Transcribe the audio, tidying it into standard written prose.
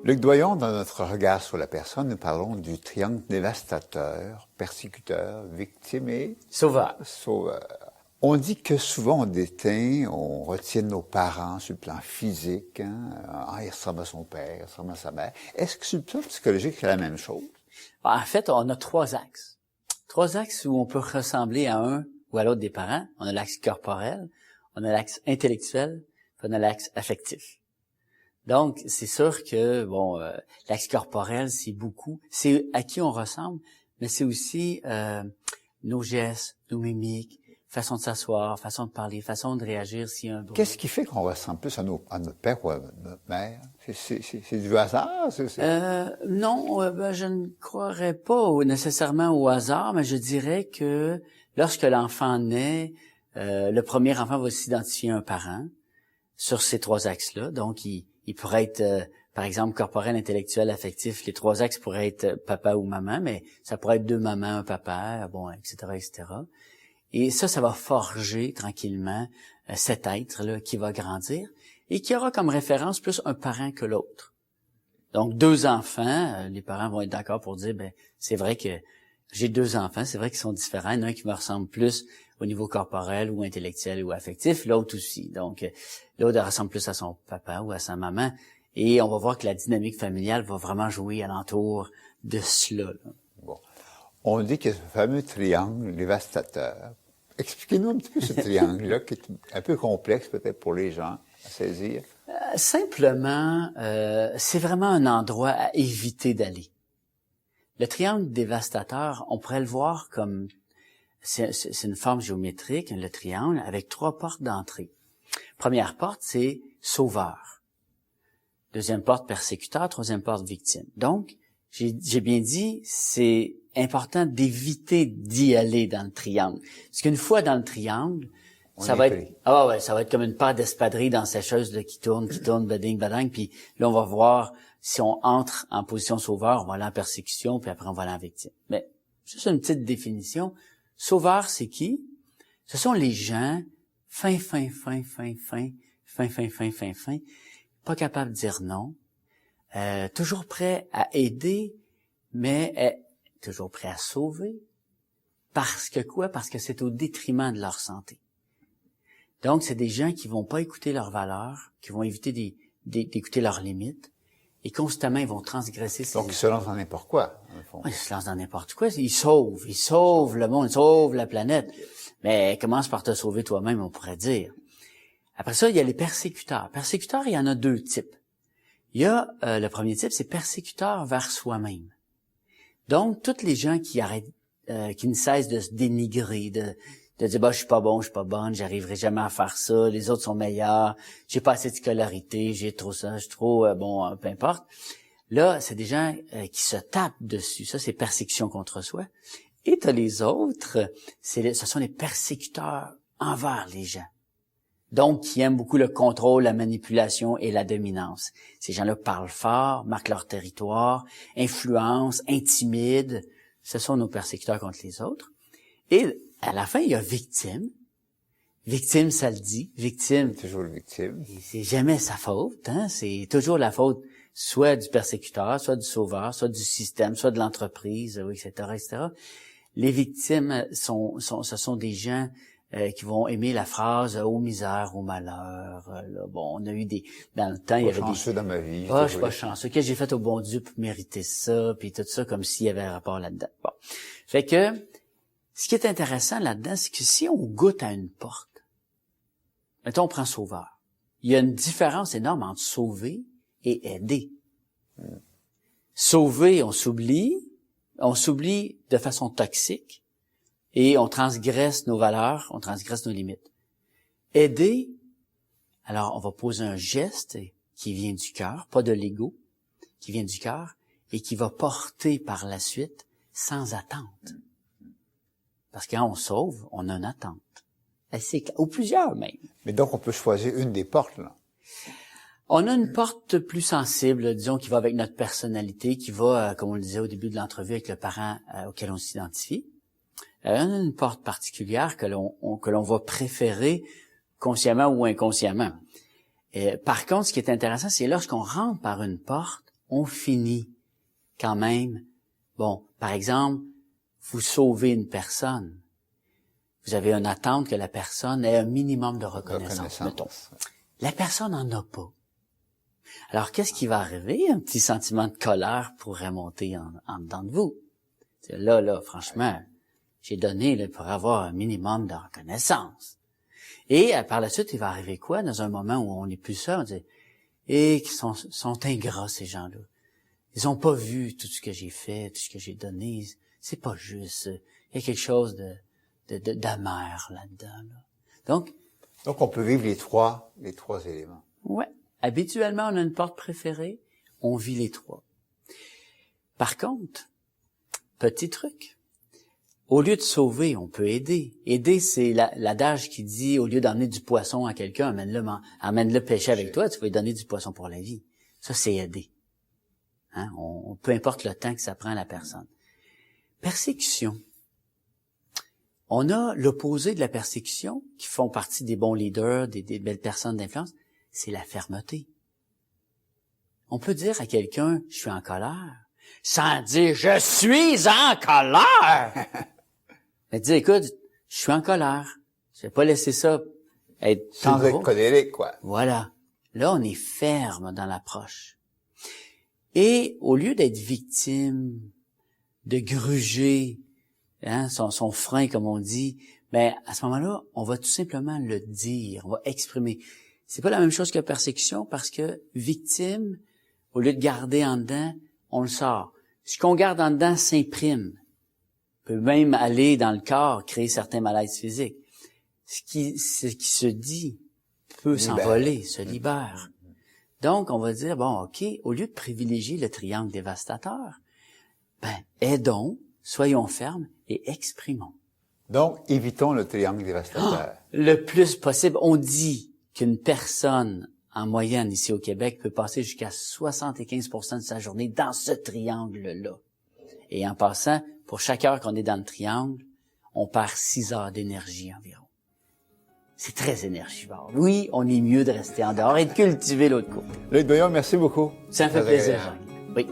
Luc Doyon, dans notre regard sur la personne, nous parlons du triangle dévastateur, persécuteur, victime et sauveur. On dit que souvent on déteint, on retient nos parents sur le plan physique, il ressemble à son père, il ressemble à sa mère. Est-ce que sur le plan psychologique, c'est la même chose? En fait, on a trois axes. Trois axes où on peut ressembler à un ou à l'autre des parents. On a l'axe corporel, on a l'axe intellectuel, puis on a l'axe affectif. Donc, c'est sûr que, l'axe corporel, c'est à qui on ressemble, mais c'est aussi nos gestes, nos mimiques, façon de s'asseoir, façon de parler, façon de réagir s'il y a un bruit. Qu'est-ce qui fait qu'on ressemble plus à notre père ou à notre mère? C'est du hasard? Non, je ne croirais pas nécessairement au hasard, mais je dirais que lorsque l'enfant naît, le premier enfant va s'identifier à un parent sur ces trois axes-là. Donc, il pourrait être, par exemple, corporel, intellectuel, affectif. Les trois axes pourraient être papa ou maman, mais ça pourrait être deux mamans, un papa, etc., etc. Et ça va forger tranquillement cet être-là qui va grandir et qui aura comme référence plus un parent que l'autre. Donc, deux enfants, les parents vont être d'accord pour dire, c'est vrai que j'ai deux enfants, c'est vrai qu'ils sont différents. Il y en a un qui me ressemble plus au niveau corporel ou intellectuel ou affectif, l'autre aussi. Donc, l'autre ressemble plus à son papa ou à sa maman. Et on va voir que la dynamique familiale va vraiment jouer alentour de cela. Bon. On dit que ce fameux triangle dévastateur. Expliquez-nous un petit peu ce triangle-là, qui est un peu complexe peut-être pour les gens à saisir. Simplement, c'est vraiment un endroit à éviter d'aller. Le triangle dévastateur, on pourrait le voir comme... C'est une forme géométrique, le triangle, avec trois portes d'entrée. Première porte, c'est sauveur. Deuxième porte, persécuteur. Troisième porte, victime. Donc, j'ai bien dit, c'est important d'éviter d'y aller dans le triangle. Parce qu'une fois dans le triangle, ça va être comme une paire d'espadrilles dans sa sécheuse là, qui tourne, bading, badang, puis là, on va voir si on entre en position sauveur, on va aller en persécution, puis après, on va aller en victime. Mais, juste une petite définition. Sauveur, c'est qui? Ce sont les gens fin, pas capables de dire non, toujours prêts à aider, mais toujours prêts à sauver. Parce que quoi? Parce que c'est au détriment de leur santé. Donc, c'est des gens qui vont pas écouter leurs valeurs, qui vont éviter d'écouter leurs limites, et constamment, ils vont transgresser ces... Donc, ils se lancent dans n'importe quoi, dans le fond. Oui, ils se lancent dans n'importe quoi. Ils sauvent le monde, ils sauvent la planète. Mais commence par te sauver toi-même, on pourrait dire. Après ça, il y a les persécuteurs. Persécuteurs, il y en a deux types. Il y a le premier type, c'est persécuteur vers soi-même. Donc, toutes les gens qui ne cessent de se dénigrer, de dire je suis pas bon, je suis pas bonne, j'arriverai jamais à faire ça, les autres sont meilleurs, j'ai pas assez de scolarité, j'ai trop ça, je suis trop peu importe. Là, c'est des gens qui se tapent dessus. Ça, c'est persécution contre soi. Et t'as les autres, ce sont les persécuteurs envers les gens. Donc, qui aiment beaucoup le contrôle, la manipulation et la dominance. Ces gens-là parlent fort, marquent leur territoire, influencent, intimident. Ce sont nos persécuteurs contre les autres. Et à la fin, il y a victime. Victime, ça le dit. Victime. Toujours le victime. C'est jamais sa faute, hein. C'est toujours la faute soit du persécuteur, soit du sauveur, soit du système, soit de l'entreprise, etc., etc. Les victimes ce sont des gens qui vont aimer la phrase aux misères, au malheur. On a eu dans le temps, il y avait chanceux dans ma vie. Je suis pas chanceux. Qu'est-ce que j'ai fait au bon Dieu pour mériter ça, puis tout ça, comme s'il y avait un rapport là-dedans. Bon. Fait que, ce qui est intéressant là-dedans, c'est que si on goûte à une porte, mettons, on prend sauveur. Il y a une différence énorme entre sauver et aider. Sauver, on s'oublie de façon toxique et on transgresse nos valeurs, on transgresse nos limites. Aider, alors on va poser un geste qui vient du cœur, pas de l'ego, qui vient du cœur et qui va porter par la suite sans attente. Parce que quand on sauve, on a une attente. Ou plusieurs même. Mais donc on peut choisir une des portes, là. On a une porte plus sensible, disons, qui va avec notre personnalité, qui va, comme on le disait au début de l'entrevue, avec le parent auquel on s'identifie. On a une porte particulière que l'on va préférer consciemment ou inconsciemment. Par contre, ce qui est intéressant, c'est lorsqu'on rentre par une porte, on finit quand même, bon, par exemple, vous sauvez une personne. Vous avez une attente que la personne ait un minimum de reconnaissance. Mettons. La personne n'en a pas. Alors, qu'est-ce qui va arriver? Un petit sentiment de colère pourrait monter en dedans de vous. Là, franchement, j'ai donné là, pour avoir un minimum de reconnaissance. Et par la suite, il va arriver quoi? Dans un moment où on n'est plus seul, on dit « Et qu'ils sont ingrats, ces gens-là. Ils ont pas vu tout ce que j'ai fait, tout ce que j'ai donné. C'est pas juste. Il y a quelque chose d'amer là-dedans. Là. » Donc, on peut vivre les trois éléments. Ouais. Habituellement, on a une porte préférée, on vit les trois. Par contre, petit truc, au lieu de sauver, on peut aider. Aider, c'est l'adage qui dit, au lieu d'emmener du poisson à quelqu'un, amène-le pêcher avec toi, tu vas lui donner du poisson pour la vie. Ça, c'est aider. Hein? Peu importe le temps que ça prend à la personne. Persécution. On a l'opposé de la persécution, qui font partie des bons leaders, des belles personnes d'influence, c'est la fermeté. On peut dire à quelqu'un, je suis en colère, sans dire, je suis en colère. Mais dire, écoute, je suis en colère. Je vais pas laisser ça être sans être colérique, quoi. Voilà. Là, on est ferme dans l'approche. Et au lieu d'être victime, de gruger, hein, son frein, comme on dit, ben, à ce moment-là, on va tout simplement le dire, on va exprimer. C'est pas la même chose que persécution parce que victime, au lieu de garder en dedans, on le sort. Ce qu'on garde en dedans s'imprime. Peut même aller dans le corps, créer certains malaises physiques. Ce qui se dit peut s'envoler, se libère. Donc, on va dire, bon, OK, au lieu de privilégier le triangle dévastateur, ben, aidons, soyons fermes et exprimons. Donc, évitons le triangle dévastateur. Le plus possible. On dit qu'une personne, en moyenne, ici au Québec, peut passer jusqu'à 75% de sa journée dans ce triangle-là. Et en passant, pour chaque heure qu'on est dans le triangle, on perd 6 heures d'énergie environ. C'est très énergivore. Oui, on est mieux de rester en dehors et de cultiver l'autre côté. Loïc Bouillon, merci beaucoup. Ça me fait plaisir, Jacques. Oui.